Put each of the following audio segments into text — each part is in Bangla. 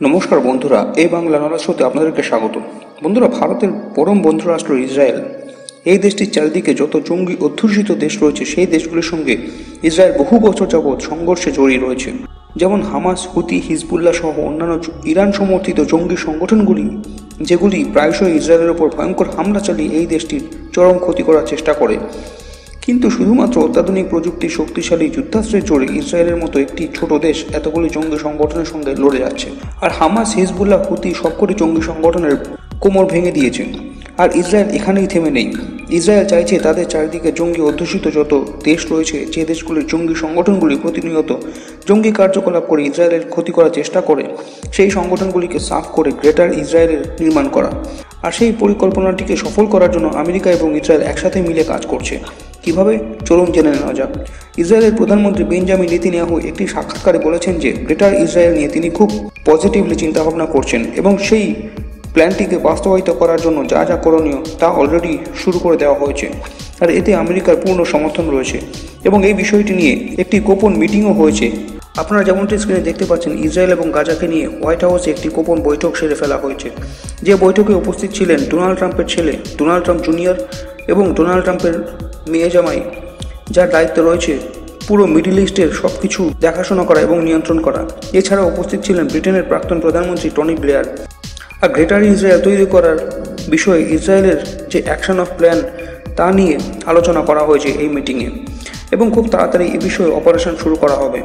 নমস্কার বন্ধুরা, এই বাংলা নলেজ শোতে আপনাদেরকে স্বাগত। বন্ধুরা, ভারতের পরম বন্ধুরাষ্ট্র ইসরায়েল, এই দেশটির চারিদিকে যত জঙ্গি অধ্যুষিত দেশ রয়েছে সেই দেশগুলির সঙ্গে ইসরায়েল বহু বছর যাবৎ সংঘর্ষে জড়িয়ে রয়েছে। যেমন হামাস, হুতি, হিজবুল্লাহ সহ অন্যান্য ইরান সমর্থিত জঙ্গি সংগঠনগুলি, যেগুলি প্রায়শই ইসরায়েলের ওপর ভয়ঙ্কর হামলা চালিয়ে এই দেশটির চরম ক্ষতি করার চেষ্টা করে। কিন্তু শুধুমাত্র অত্যাধুনিক প্রযুক্তির শক্তিশালী যুদ্ধাস্ত্রের জোরে ইসরায়েলের মতো একটি ছোট দেশ এতগুলি জঙ্গি সংগঠনের সঙ্গে লড়ে যাচ্ছে। আর হামাস, হিজবুল্লাহ, হুতি সবকটি জঙ্গি সংগঠনের কোমর ভেঙে দিয়েছে। আর ইসরায়েল এখানেই থেমে নেই। ইসরায়েল চাইছে তাদের চারিদিকে জঙ্গি অধ্যুষিত যত দেশ রয়েছে, যে দেশগুলির জঙ্গি সংগঠনগুলি প্রতিনিয়ত জঙ্গি কার্যকলাপ করে ইসরায়েলের ক্ষতি করার চেষ্টা করে, সেই সংগঠনগুলিকে সাফ করে গ্রেটার ইসরায়েলের নির্মাণ করা। আর সেই পরিকল্পনাটিকে সফল করার জন্য আমেরিকা এবং ইসরায়েল একসাথে মিলে কাজ করছে। কিভাবে, চলুন জেনে নেওয়া যাক। ইসরায়েলের প্রধানমন্ত্রী বেঞ্জামিন নেতানিয়াহু একটি সাক্ষাৎকারে বলেছেন যে গ্রেটার ইসরায়েল নিয়ে তিনি খুব পজিটিভলি চিন্তাভাবনা করছেন এবং সেই প্ল্যানটিকে বাস্তবায়িত করার জন্য যা যা করণীয় তা অলরেডি শুরু করে দেওয়া হয়েছে। আর এতে আমেরিকার পূর্ণ সমর্থন রয়েছে এবং এই বিষয়টি নিয়ে একটি গোপন মিটিংও হয়েছে। আপনারা যেমনটি স্ক্রিনে দেখতে পাচ্ছেন, ইসরায়েল এবং গাজাকে নিয়ে হোয়াইট হাউসে একটি গোপন বৈঠক সেরে ফেলা হয়েছে। যে বৈঠকে উপস্থিত ছিলেন ডোনাল্ড ট্রাম্পের ছেলে ডোনাল্ড ট্রাম্প জুনিয়র এবং ডোনাল্ড ট্রাম্পের মেয়ে জামাই, যার দায়িত্ব রয়েছে পুরো মিডল ইস্টের সব কিছু দেখাশোনা করা এবং নিয়ন্ত্রণ করা। এছাড়া উপস্থিত ছিলেন ব্রিটেনের প্রাক্তন প্রধানমন্ত্রী টনি ব্লেয়ার। আর গ্রেটার ইসরায়েল তৈরি করার বিষয়ে ইসরায়েলের যে অ্যাকশন অফ প্ল্যান তা নিয়ে আলোচনা করা হয়েছে এই মিটিংয়ে, এবং খুব তাড়াতাড়ি এ বিষয়ে অপারেশন শুরু করা হবে।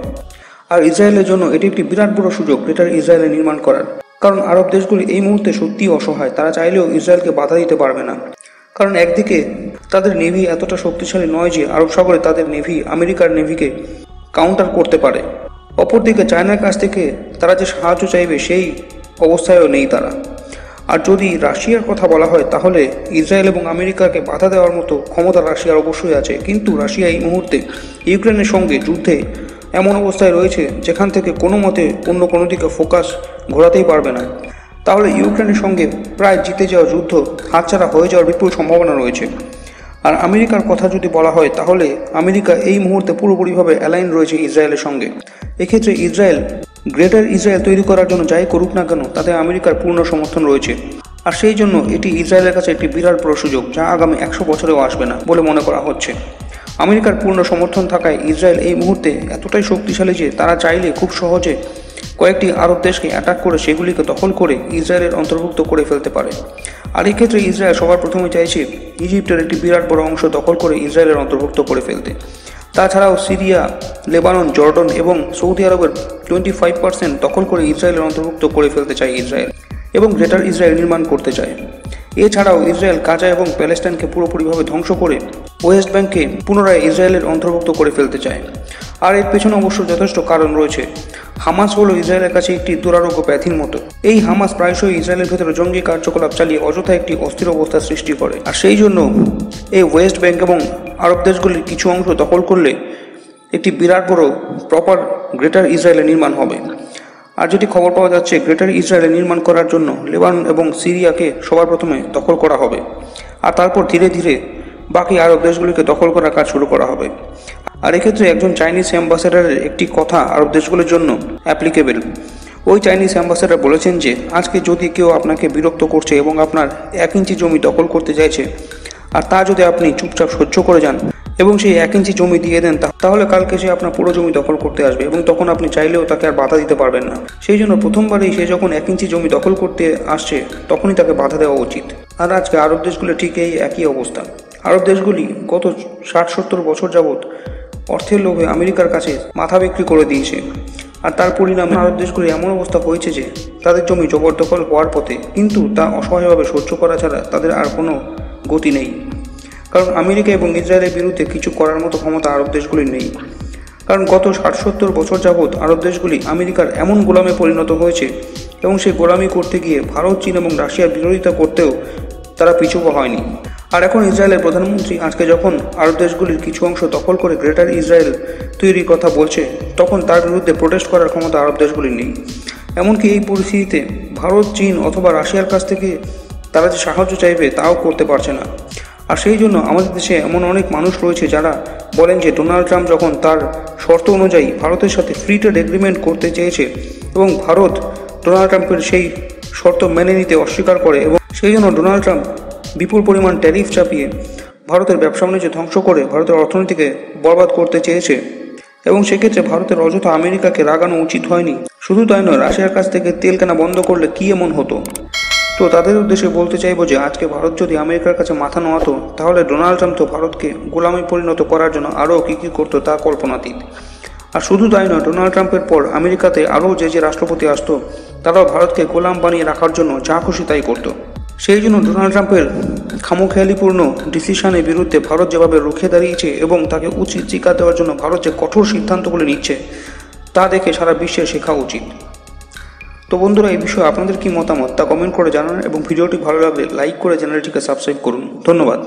আর ইসরায়েলের জন্য এটি একটি বিরাট বড় সুযোগ গ্রেটার ইসরায়েলে নির্মাণ করার, কারণ আরব দেশগুলি এই মুহূর্তে সত্যিই অসহায়। তারা চাইলেও ইসরায়েলকে বাধা দিতে পারবে না, কারণ একদিকে তাদের নেভি এতটা শক্তিশালী নয় যে আরব সাগরে তাদের নেভি আমেরিকার নেভিকে কাউন্টার করতে পারে। অপরদিকে চায়নার কাছ থেকে তারা যে সাহায্য চাইবে সেই অবস্থায়ও নেই তারা। আর যদি রাশিয়ার কথা বলা হয়, তাহলে ইসরায়েল এবং আমেরিকাকে বাধা দেওয়ার মতো ক্ষমতা রাশিয়ার অবশ্যই আছে। কিন্তু রাশিয়া এই মুহূর্তে ইউক্রেনের সঙ্গে যুদ্ধে এমন অবস্থায় রয়েছে যেখান থেকে কোনো মতে অন্য কোনো দিকে ফোকাস ঘোরাতেই পারবে না। তাহলে ইউক্রেনের সঙ্গে প্রায় জিতে যাওয়া যুদ্ধ হাতছাড়া হয়ে যাওয়ার বিপুল সম্ভাবনা রয়েছে। আর আমেরিকার কথা যদি বলা হয়, তাহলে আমেরিকা এই মুহূর্তে পুরোপুরিভাবে অ্যালাইন রয়েছে ইসরায়েলের সঙ্গে। এক্ষেত্রে ইসরায়েল গ্রেটার ইসরায়েল তৈরি করার জন্য যাই করুক না কেন, তাতে আমেরিকার পূর্ণ সমর্থন রয়েছে। আর সেই জন্য এটি ইসরায়েলের কাছে একটি বিরাট বড় সুযোগ, যা আগামী 100 বছরেও আসবে না বলে মনে করা হচ্ছে। আমেরিকার পূর্ণ সমর্থন থাকায় ইসরায়েল এই মুহূর্তে এতটাই শক্তিশালী যে তারা চাইলে খুব সহজে কয়েকটি আরব দেশকে অ্যাটাক করে সেগুলিকে দখল করে ইসরায়েলের অন্তর্ভুক্ত করে ফেলতে পারে। আর এই ক্ষেত্রে ইসরায়েল সবার প্রথমে চাইছে ইজিপ্টের একটি বিরাট বড় অংশ দখল করে ইসরায়েলের অন্তর্ভুক্ত করে ফেলতে। তাছাড়াও সিরিয়া, লেবানন, জর্ডন এবং সৌদি আরবের 25% দখল করে ইসরায়েলের অন্তর্ভুক্ত করে ফেলতে চায় ইসরায়েল, এবং গ্রেটার ইসরায়েল নির্মাণ করতে চায়। এছাড়াও ইসরায়েল গাজা এবং প্যালেস্টাইনকে পুরোপুরিভাবে ধ্বংস করে ওয়েস্ট ব্যাংককে পুনরায় ইসরায়েলের অন্তর্ভুক্ত করে ফেলতে চায়। আর এর পেছনে অবশ্য যথেষ্ট কারণ রয়েছে। হামাস হলো ইসরায়েলের কাছে একটি দুরারোগ্য ব্যাধির মতো। এই হামাস প্রায়শই ইসরায়েলের ভেতরে জঙ্গি কার্যকলাপ চালিয়ে অযথা একটি অস্থির অবস্থা সৃষ্টি করে। আর সেই জন্য এই ওয়েস্ট ব্যাংক এবং আরব দেশগুলির কিছু অংশ দখল করলে একটি বিরাট বড় প্রপার গ্রেটার ইসরায়েলের নির্মাণ হবে। আর যেটি খবর পাওয়া যাচ্ছে, গ্রেটার ইসরায়েলে নির্মাণ করার জন্য লেবানন এবং সিরিয়াকে সবার প্রথমে দখল করা হবে, আর তারপর ধীরে ধীরে বাকি আরব দেশগুলিকে দখল করার কাজ শুরু করা হবে। আর এক্ষেত্রে একজন চাইনিজ অ্যাম্বাসেডারের একটি কথা আরব দেশগুলির জন্য অ্যাপ্লিকেবল। ওই চাইনিজ অ্যাম্বাসেডার বলেছেন যে আজকে যদি কেউ আপনাকে বিরক্ত করছে এবং আপনার 1 ইঞ্চি জমি দখল করতে চাইছে, আর তা যদি আপনি চুপচাপ সহ্য করে যান এবং সেই 1 ইঞ্চি জমি দিয়ে দেন, তাহলে কালকে সে আপনার পুরো জমি দখল করতে আসবে এবং তখন আপনি চাইলেও তাকে আর বাধা দিতে পারবেন না। সেই জন্য প্রথমবারেই সে যখন 1 ইঞ্চি জমি দখল করতে আসছে, তখনই তাকে বাধা দেওয়া উচিত। আর আজকে আরব দেশগুলো ঠিক এই একই অবস্থা। আরব দেশগুলি গত 60-70 বছর যাবৎ অর্থের লোভে আমেরিকার কাছে মাথা বিক্রি করে দিয়েছে। আর তার পরিণামে আরব দেশগুলি এমন অবস্থা হয়েছে যে তাদের জমি জবরদখল হওয়ার পথে, কিন্তু তা অসহায়ভাবে সহ্য করা ছাড়া তাদের আর কোনো গতি নেই। কারণ আমেরিকা এবং ইসরায়েলের বিরুদ্ধে কিছু করার মতো ক্ষমতা আরব দেশগুলির নেই। কারণ গত 60-70 বছর যাবৎ আরব দেশগুলি আমেরিকার এমন গোলামে পরিণত হয়েছে, এবং সেই গোলামি করতে গিয়ে ভারত, চীন এবং রাশিয়ার বিরোধিতা করতেও তারা পিছুপা হয়নি। আর এখন ইসরায়েলের প্রধানমন্ত্রী আজকে যখন আরব দেশগুলির কিছু অংশ দখল করে গ্রেটার ইসরায়েল তৈরির কথা বলছে, তখন তার বিরুদ্ধে প্রোটেস্ট করার ক্ষমতা আরব দেশগুলির নেই। এমনকি এই পরিস্থিতিতে ভারত, চীন অথবা রাশিয়ার কাছ থেকে তারা যে সাহায্য চাইবে তাও করতে পারছে না। আর সেই জন্য আমাদের দেশে এমন অনেক মানুষ রয়েছে যারা বলেন যে ডোনাল্ড ট্রাম্প যখন তার শর্ত অনুযায়ী ভারতের সাথে ফ্রি ট্রেড এগ্রিমেন্ট করতে চেয়েছে এবং ভারত ডোনাল্ড ট্রাম্পের সেই শর্ত মেনে নিতে অস্বীকার করে এবং সেই জন্য ডোনাল্ড ট্রাম্প বিপুল পরিমাণ ট্যারিফ চাপিয়ে ভারতের ব্যবসা বাণিজ্য ধ্বংস করে ভারতের অর্থনীতিকে বরবাদ করতে চেয়েছে। এবং সেক্ষেত্রে ভারতের অযথা আমেরিকাকে রাগানো উচিত হয়নি। শুধু তাই নয়, রাশিয়ার কাছ থেকে তেল কেনা বন্ধ করলে কি এমন হতো। তো তাদের উদ্দেশ্যে বলতে চাইবো যে আজকে ভারত যদি আমেরিকার কাছে মাথা নোয়াতো, তাহলে ডোনাল্ড ট্রাম্প তো ভারতকে গোলামে পরিণত করার জন্য আরও কী করতো তা কল্পনাতীত। আর শুধু তাই নয়, ডোনাল্ড ট্রাম্পের পর আমেরিকাতে আরও যে রাষ্ট্রপতি আসতো তারাও ভারতকে গোলাম বানিয়ে রাখার জন্য যা খুশি তাই করতো। সেই জন্য ডোনাল্ড ট্রাম্পের খামখেয়ালিপূর্ণ ডিসিশনের বিরুদ্ধে ভারত যেভাবে রুখে দাঁড়িয়েছে এবং তাকে উচিত শিক্ষা দেওয়ার জন্য ভারত যে কঠোর সিদ্ধান্তগুলি নিচ্ছে তা দেখে সারা বিশ্বের শেখা উচিত। তো বন্ধুরা, এই বিষয়ে আপনাদের কি মতামত তা কমেন্ট করে জানান এবং ভিডিওটি ভালো লাগলে লাইক করে চ্যানেলটিকে সাবস্ক্রাইব করুন। ধন্যবাদ।